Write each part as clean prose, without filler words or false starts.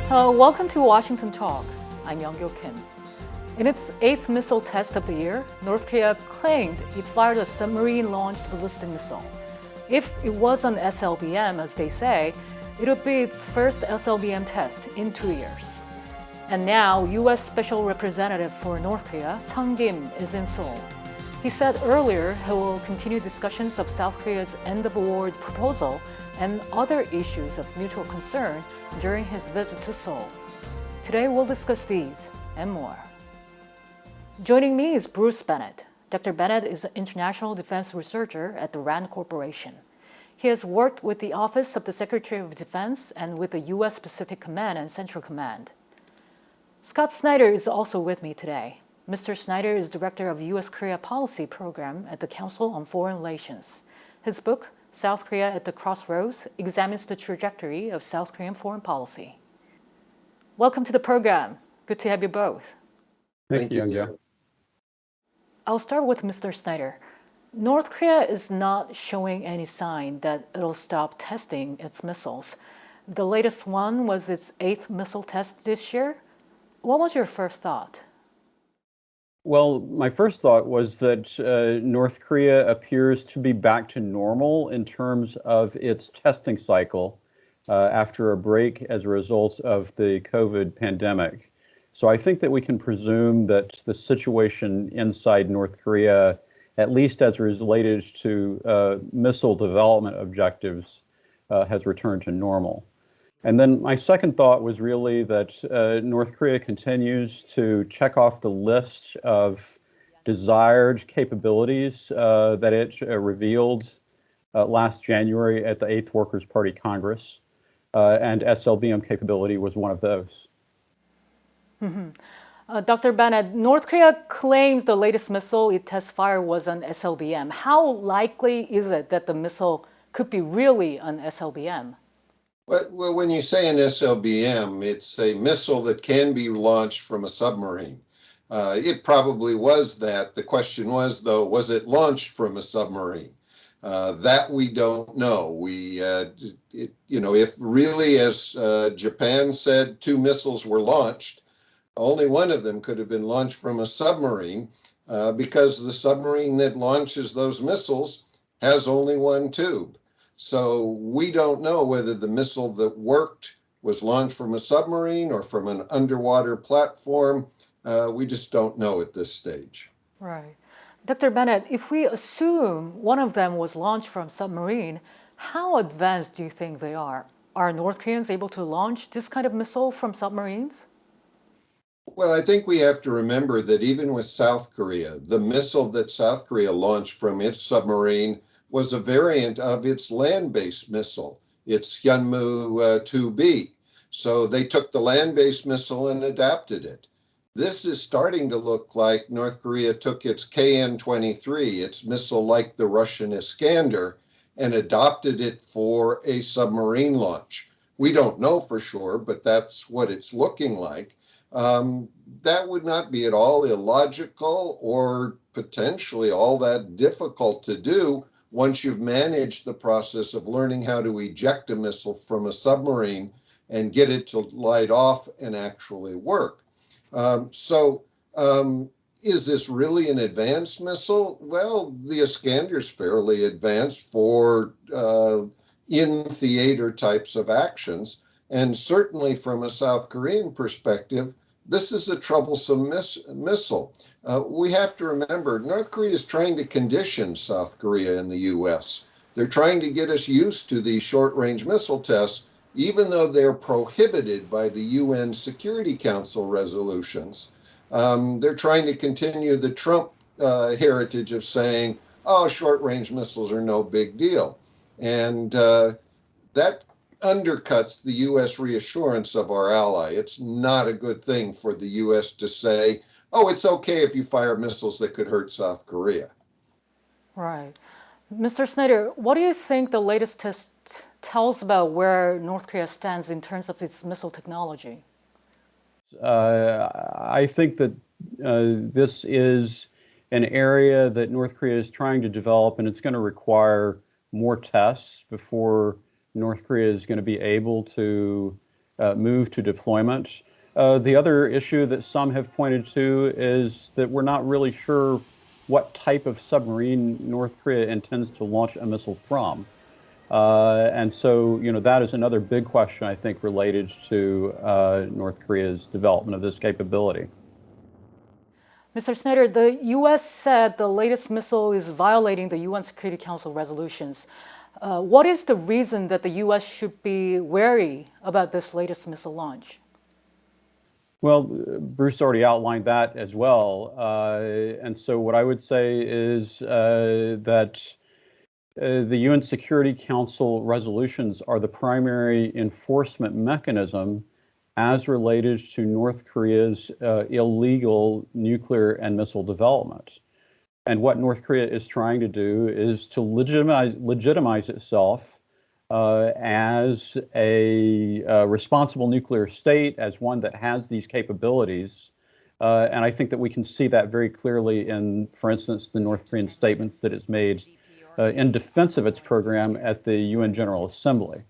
Hello, welcome to Washington Talk. I'm Young-Gyo Kim. In its 8th missile test of the year, North Korea claimed it fired a submarine-launched ballistic missile. If it was an SLBM, as they say, it would be its first SLBM test in 2 years. And now, U.S. Special Representative for North Korea, Slbm, is in Seoul. He said earlier he will continue discussions of South Korea's end-of-war proposal and other issues of mutual concern during his visit to Seoul. Today we'll discuss these and more. Joining me is Bruce Bennett. Dr. Bennett is an international defense researcher at the RAND Corporation. He has worked with the Office of the Secretary of Defense and with the U.S. Pacific Command and Central Command. Scott Snyder is also with me today. Mr. Snyder is Director of U.S. Korea Policy Program at the Council on Foreign Relations. His book, South Korea at the Crossroads, examines the trajectory of South Korean foreign policy. Welcome to the program. Good to have you both. Thank you, Young-Gyo. I'll start with Mr. Snyder. North Korea is not showing any sign that it'll stop testing its missiles. The latest one was its 8th missile test this year. What was your first thought? Well, my first thought was that North Korea appears to be back to normal in terms of its testing cycle after a break as a result of the COVID pandemic. So I think that we can presume that the situation inside North Korea, at least as related to missile development objectives, has returned to normal. And then my second thought was really that North Korea continues to check off the list of desired capabilities that it revealed last January at the 8th Workers' Party Congress, and SLBM capability was one of those. Mm-hmm. Dr. Bennett, North Korea claims the latest missile it test fired was an SLBM. How likely is it that the missile could be really an SLBM? Well, when you say an SLBM, it's a missile that can be launched from a submarine. It probably was that. The question was, though, was it launched from a submarine? That we don't know. If really, as Japan said, 2 missiles were launched, only one of them could have been launched from a submarine because the submarine that launches those missiles has only one tube. So we don't know whether the missile that worked was launched from a submarine or from an underwater platform. We just don't know at this stage. Right. Dr. Bennett, if we assume one of them was launched from submarine, how advanced do you think they are? Are North Koreans able to launch this kind of missile from submarines? Well, I think we have to remember that even with South Korea, the missile that South Korea launched from its submarine was a variant of its land-based missile, its Hyunmoo 2B. So they took the land-based missile and adapted it. This is starting to look like North Korea took its KN-23, its missile like the Russian Iskander, and adopted it for a submarine launch. We don't know for sure, but that's what it's looking like. That would not be at all illogical or potentially all that difficult to do once you've managed the process of learning how to eject a missile from a submarine and get it to light off and actually work. Is this really an advanced missile? Well, the Iskander's fairly advanced for in-theater types of actions. And certainly from a South Korean perspective, this is a troublesome missile. We have to remember, North Korea is trying to condition South Korea and the U.S. They're trying to get us used to these short-range missile tests, even though they're prohibited by the UN Security Council resolutions. They're trying to continue the Trump heritage of saying, oh, short-range missiles are no big deal. And that undercuts the U.S. reassurance of our ally. It's not a good thing for the U.S. to say, oh, it's okay if you fire missiles that could hurt South Korea. Right. Mr. Snyder, what do you think the latest test tells about where North Korea stands in terms of its missile technology? I think that this is an area that North Korea is trying to develop, and it's going to require more tests before North Korea is going to be able to move to deployment. The other issue that some have pointed to is that we're not really sure what type of submarine North Korea intends to launch a missile from. And so, that is another big question, I think, related to North Korea's development of this capability. Mr. Snyder, the U.S. said the latest missile is violating the UN Security Council resolutions. What is the reason that the U.S. should be wary about this latest missile launch? Well, Bruce already outlined that as well. And so what I would say is that the UN Security Council resolutions are the primary enforcement mechanism as related to North Korea's illegal nuclear and missile development. And what North Korea is trying to do is to legitimize itself as a responsible nuclear state, as one that has these capabilities. And I think that we can see that very clearly in, for instance, the North Korean statements that it's made in defense of its program at the UN General Assembly.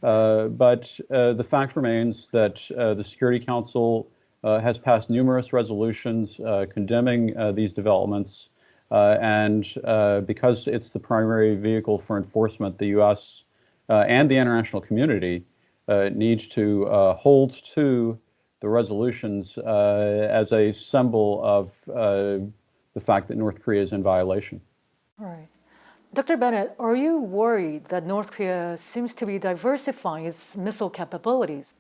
But the fact remains that the Security Council has passed numerous resolutions condemning these developments. And because it's the primary vehicle for enforcement, the U.S. And the international community needs to hold to the resolutions as a symbol of the fact that North Korea is in violation. All right. Dr. Bennett, are you worried that North Korea seems to be diversifying its missile capabilities?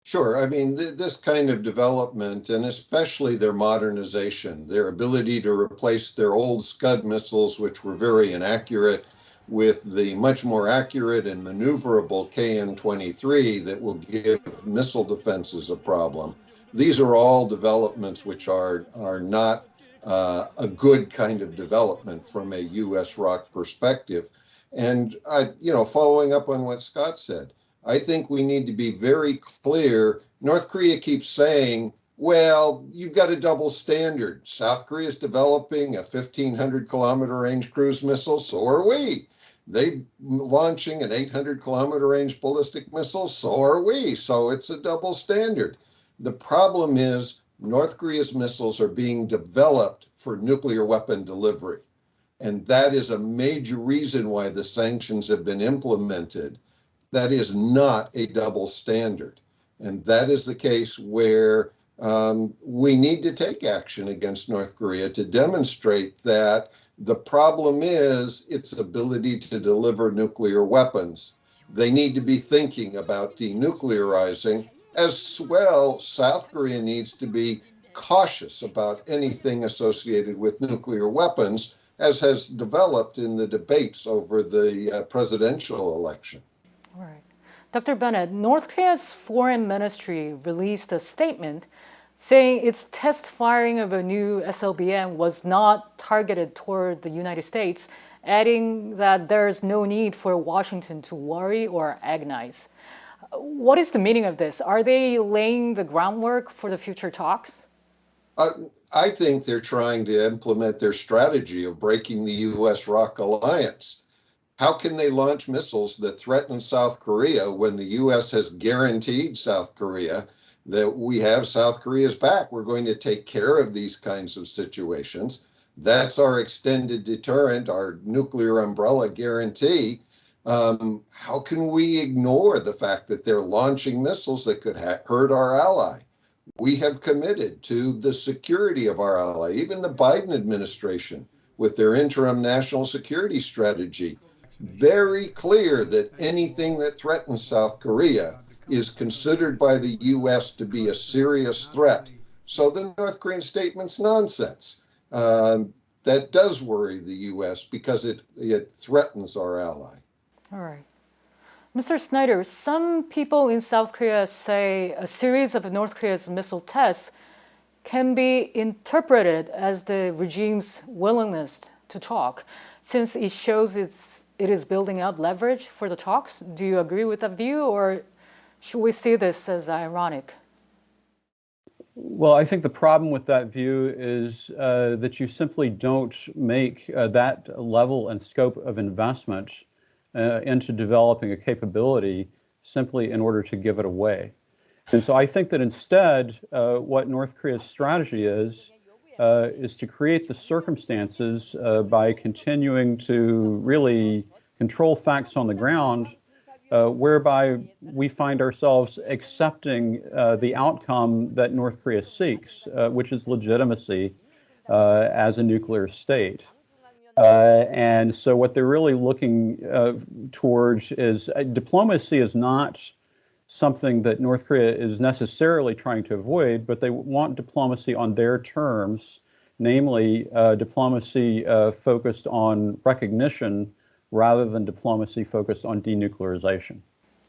Sure. I mean, this kind of development, and especially their modernization, their ability to replace their old Scud missiles, which were very inaccurate, with the much more accurate and maneuverable KN-23 that will give missile defenses a problem. These are all developments which are not a good kind of development from a U.S. ROC perspective. And, following up on what Scott said, I think we need to be very clear. North Korea keeps saying, well, you've got a double standard. South Korea is developing a 1,500-kilometer range cruise missile, so are we. They launching an 800-kilometer range ballistic missile, so are we. So it's a double standard. The problem is North Korea's missiles are being developed for nuclear weapon delivery. And that is a major reason why the sanctions have been implemented. That is not a double standard. And that is the case where we need to take action against North Korea to demonstrate that the problem is its ability to deliver nuclear weapons. They need to be thinking about denuclearizing. As well, South Korea needs to be cautious about anything associated with nuclear weapons, as has developed in the debates over the presidential election. All right. Dr. Bennett, North Korea's foreign ministry released a statement saying its test firing of a new Slbm was not targeted toward the United States, adding that there's no need for Washington to worry or agonize. What is the meaning of this? Are they laying the groundwork for the future talks? I think they're trying to implement their strategy of breaking the U.S. ROC alliance. How can they launch missiles that threaten South Korea when the U.S. has guaranteed South Korea that we have South Korea's back? We're going to take care of these kinds of situations. That's our extended deterrent, our nuclear umbrella guarantee. How can we ignore the fact that they're launching missiles that could hurt our ally? We have committed to the security of our ally. Even the Biden administration, with their interim national security strategy, very clear that anything that threatens South Korea is considered by the U.S. to be a serious threat. So the North Korean statement's nonsense. That does worry the U.S. because it threatens our ally. All right. Mr. Snyder, some people in South Korea say a series of North Korea's missile tests can be interpreted as the regime's willingness to talk, since it shows it is building up leverage for the talks. Do you agree with that view, or should we see this as ironic? Well, I think the problem with that view is that you simply don't make that level and scope of investment into developing a capability simply in order to give it away. And so I think that instead, what North Korea's strategy is to create the circumstances by continuing to really control facts on the ground, whereby we find ourselves accepting the outcome that North Korea seeks, which is legitimacy as a nuclear state. And so what they're really looking towards is diplomacy is not something that North Korea is necessarily trying to avoid, but they want diplomacy on their terms, namely diplomacy focused on recognition rather than diplomacy focused on denuclearization.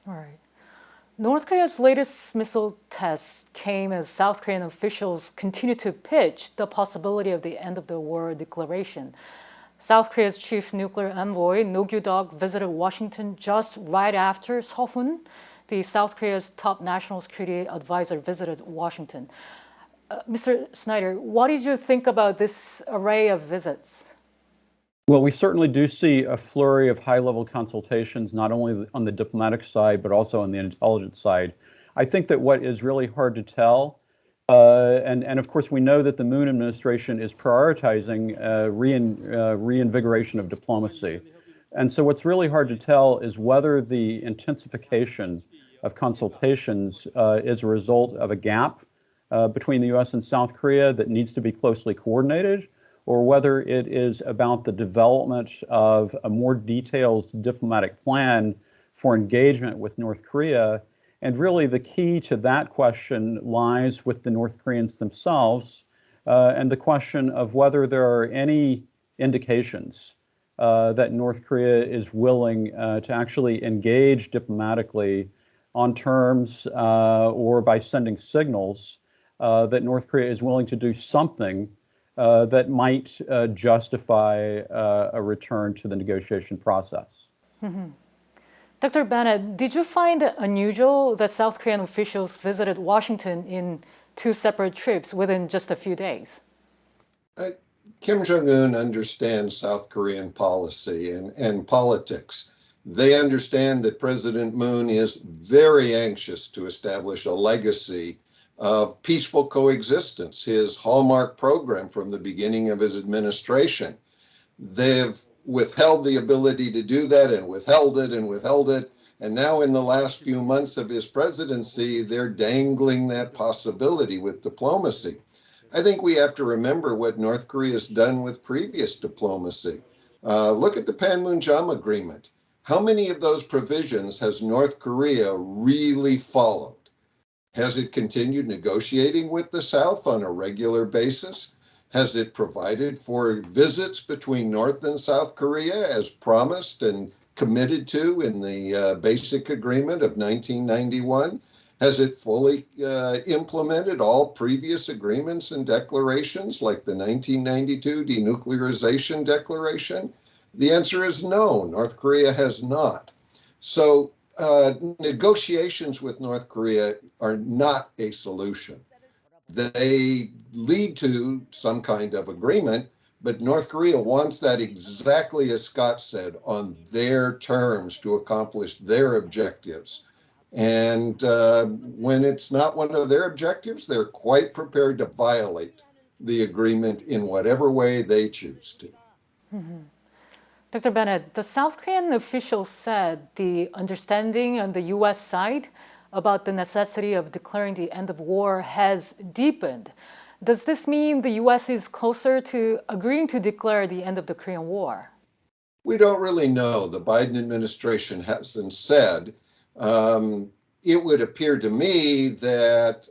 All right. North Korea's latest missile tests came as South Korean officials continue to pitch the possibility of the end of the war declaration. South Korea's chief nuclear envoy, No Kyu-dok, visited Washington just right after Seo-hoon, the South Korea's top national security advisor, visited Washington. Mr. Snyder, what did you think about this array of visits? Well, we certainly do see a flurry of high-level consultations, not only on the diplomatic side, but also on the intelligence side. I think that what is really hard to tell, and of course we know that the Moon administration is prioritizing reinvigoration of diplomacy. And so what's really hard to tell is whether the intensification of consultations is a result of a gap between the U.S. and South Korea that needs to be closely coordinated, or whether it is about the development of a more detailed diplomatic plan for engagement with North Korea. And really the key to that question lies with the North Koreans themselves, and the question of whether there are any indications that North Korea is willing to actually engage diplomatically on terms or by sending signals that North Korea is willing to do something that might justify a return to the negotiation process. Mm-hmm. Dr. Bennett, did you find it unusual that South Korean officials visited Washington in two separate trips within just a few days? Kim Jong-un understands South Korean policy and politics. They understand that President Moon is very anxious to establish a legacy of peaceful coexistence, his hallmark program from the beginning of his administration. They've withheld the ability to do that and withheld it. And now in the last few months of his presidency, they're dangling that possibility with diplomacy. I think we have to remember what North Korea has done with previous diplomacy. Look at the Panmunjom Agreement. How many of those provisions has North Korea really followed? Has it continued negotiating with the South on a regular basis? Has it provided for visits between North and South Korea as promised and committed to in the Basic Agreement of 1991? Has it fully implemented all previous agreements and declarations like the 1992 Denuclearization Declaration? The answer is no, North Korea has not. So negotiations with North Korea are not a solution. They lead to some kind of agreement, but North Korea wants that exactly as Scott said, on their terms to accomplish their objectives. And when it's not one of their objectives, they're quite prepared to violate the agreement in whatever way they choose to. Mm-hmm. Dr. Bennett, the South Korean officials said the understanding on the U.S. side about the necessity of declaring the end of war has deepened. Does this mean the U.S. is closer to agreeing to declare the end of the Korean War? We don't really know. The Biden administration hasn't said. It would appear to me that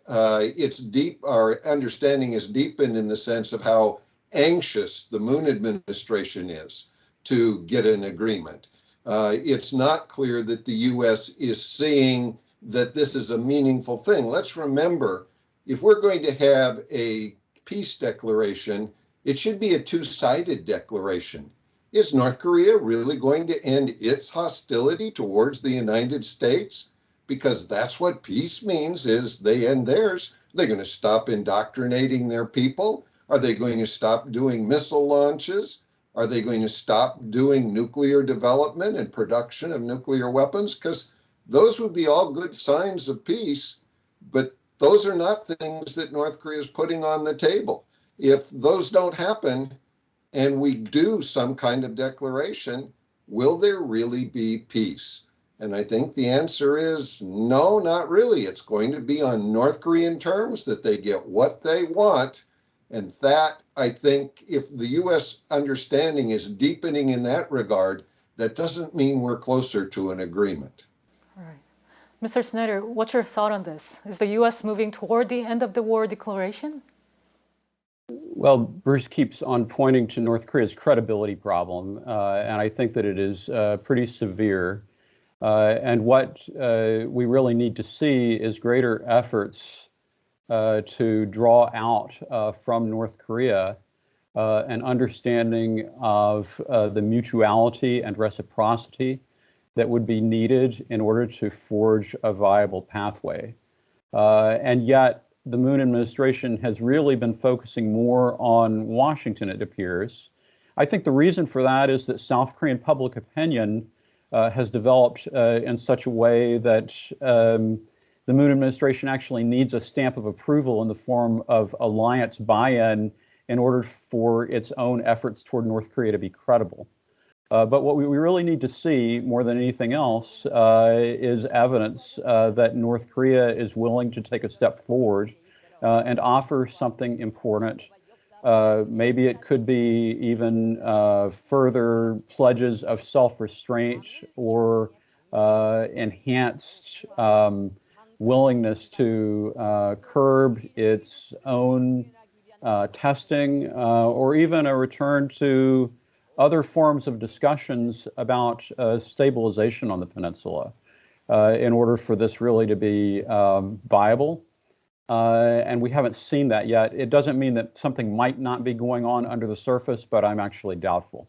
our understanding is deepened in the sense of how anxious the Moon administration is to get an agreement. It's not clear that the U.S. is seeing that this is a meaningful thing. Let's remember, if we're going to have a peace declaration, it should be a two-sided declaration. Is North Korea really going to end its hostility towards the United States? Because that's what peace means, is they end theirs. they going to stop indoctrinating their people? Are they going to stop doing missile launches? Are they going to stop doing nuclear development and production of nuclear weapons? Because those would be all good signs of peace, but those are not things that North Korea is putting on the table. If those don't happen and we do some kind of declaration, will there really be peace? And I think the answer is no, not really. It's going to be on North Korean terms, that they get what they want. And that, I think, if the U.S. understanding is deepening in that regard, that doesn't mean we're closer to an agreement. All right. Mr. Snyder, what's your thought on this? Is the U.S. moving toward the end of the war declaration? Well, Bruce keeps on pointing to North Korea's credibility problem, and I think that it is pretty severe. And what we really need to see is greater efforts to draw out from North Korea an understanding of the mutuality and reciprocity that would be needed in order to forge a viable pathway. And yet, the Moon administration has really been focusing more on Washington, it appears. I think the reason for that is that South Korean public opinion has developed in such a way that the Moon administration actually needs a stamp of approval in the form of alliance buy-in in order for its own efforts toward North Korea to be credible. But what we really need to see more than anything else is evidence that North Korea is willing to take a step forward and offer something important. Maybe it could be even further pledges of self-restraint or enhanced willingness to curb its own testing, or even a return to other forms of discussions about stabilization on the peninsula in order for this really to be viable. And we haven't seen that yet. It doesn't mean that something might not be going on under the surface, but I'm actually doubtful.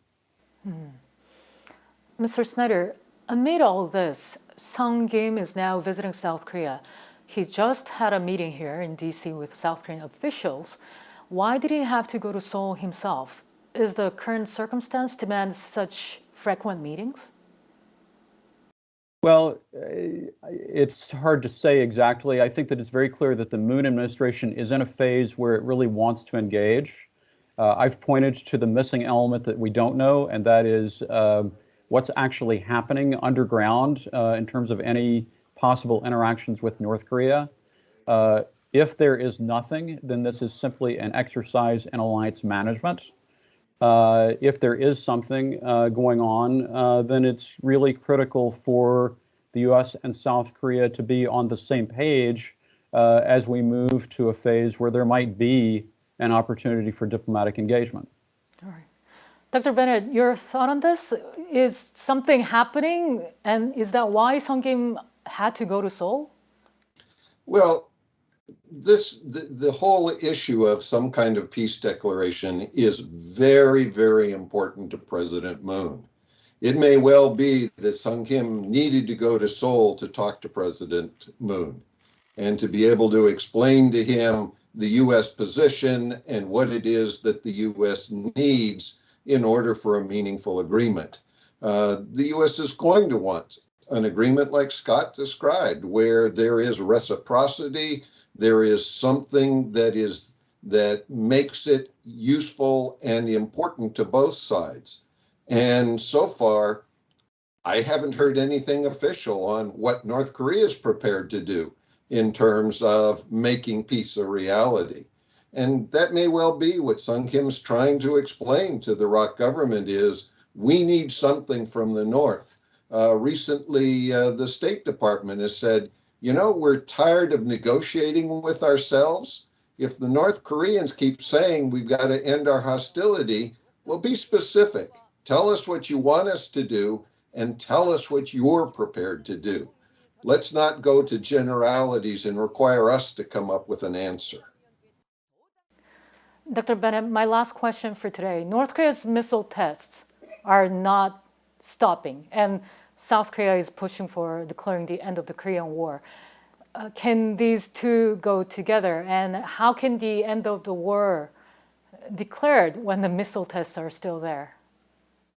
Mr. Snyder, amid all this, Sung Kim is now visiting South Korea. He just had a meeting here in D.C. with South Korean officials. Why did he have to go to Seoul himself? Is the current circumstance demand such frequent meetings? Well, it's hard to say exactly. I think that it's very clear that the Moon administration is in a phase where it really wants to engage. I've pointed to the missing element that we don't know, and that is what's actually happening underground in terms of any possible interactions with North Korea. If there is nothing, then this is simply an exercise in alliance management. If there is something going on, then it's really critical for the U.S. and South Korea to be on the same page as we move to a phase where there might be an opportunity for diplomatic engagement. All right. Dr. Bennett, your thought on this? Is something happening, and is that why Sung Kim had to go to Seoul? Well, the whole issue of some kind of peace declaration is very, very important to President Moon. It may well be that Sung Kim needed to go to Seoul to talk to President Moon and to be able to explain to him the U.S. position and what it is that the U.S. needs in order for a meaningful agreement. The U.S. is going to want an agreement like Scott described, where there is reciprocity, there is something that makes it useful and important to both sides. And so far, I haven't heard anything official on what North Korea is prepared to do in terms of making peace a reality. And that may well be what Sung Kim's trying to explain to the ROK government is, we need something from the North. Recently, the State Department has said, you know, we're tired of negotiating with ourselves. If the North Koreans keep saying we've got to end our hostility, well, be specific. Tell us what you want us to do and tell us what you're prepared to do. Let's not go to generalities and require us to come up with an answer. Dr. Bennett, my last question for today. North Korea's missile tests are not stopping, and South Korea is pushing for declaring the end of the Korean War. can these two go together? And how can the end of the war declared when the missile tests are still there?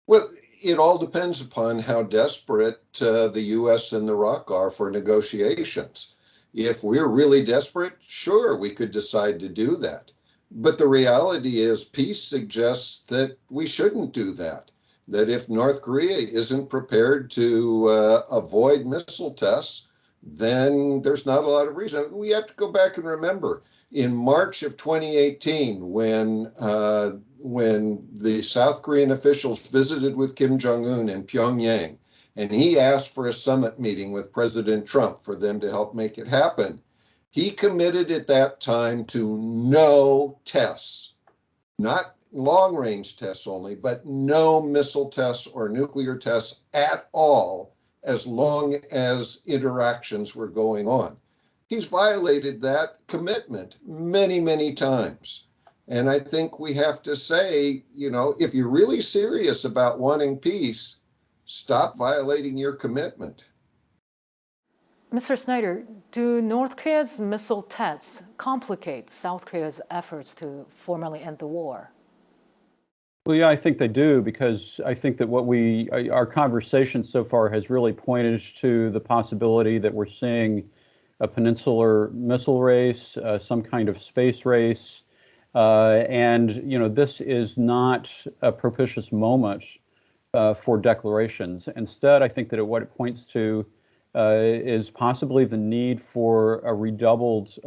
Well, it all depends upon how desperate the U.S. and the ROC are for negotiations. If we're really desperate, sure, we could decide to do that. But the reality is peace suggests that we shouldn't do that. That if North Korea isn't prepared to avoid missile tests, then there's not a lot of reason. We have to go back and remember in March of 2018, when the South Korean officials visited with Kim Jong-un in Pyongyang, and he asked for a summit meeting with President Trump for them to help make it happen, he committed at that time to no tests, not long-range tests only, but no missile tests or nuclear tests at all, as long as interactions were going on. He's violated that commitment many, many times. And I think we have to say, if you're really serious about wanting peace, stop violating your commitment. Mr. Snyder, do North Korea's missile tests complicate South Korea's efforts to formally end the war? Well, yeah, I think they do, because I think that our conversation so far has really pointed to the possibility that we're seeing a peninsular missile race, some kind of space race, and this is not a propitious moment for declarations. Instead, I think that what it points to is possibly the need for a redoubled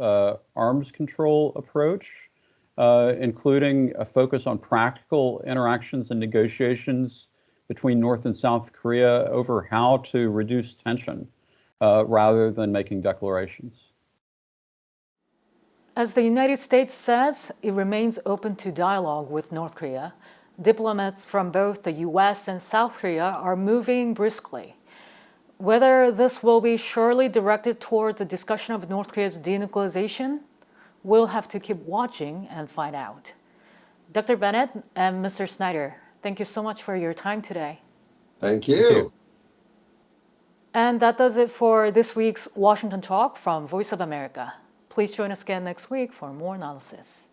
arms control approach, including a focus on practical interactions and negotiations between North and South Korea over how to reduce tension rather than making declarations. As the United States says, it remains open to dialogue with North Korea. Diplomats from both the U.S. and South Korea are moving briskly. Whether this will be surely directed toward the discussion of North Korea's denuclearization, we'll have to keep watching and find out. Dr. Bennett and Mr. Snyder, thank you so much for your time today. Thank you. Thank you. And that does it for this week's Washington Talk from Voice of America. Please join us again next week for more analysis.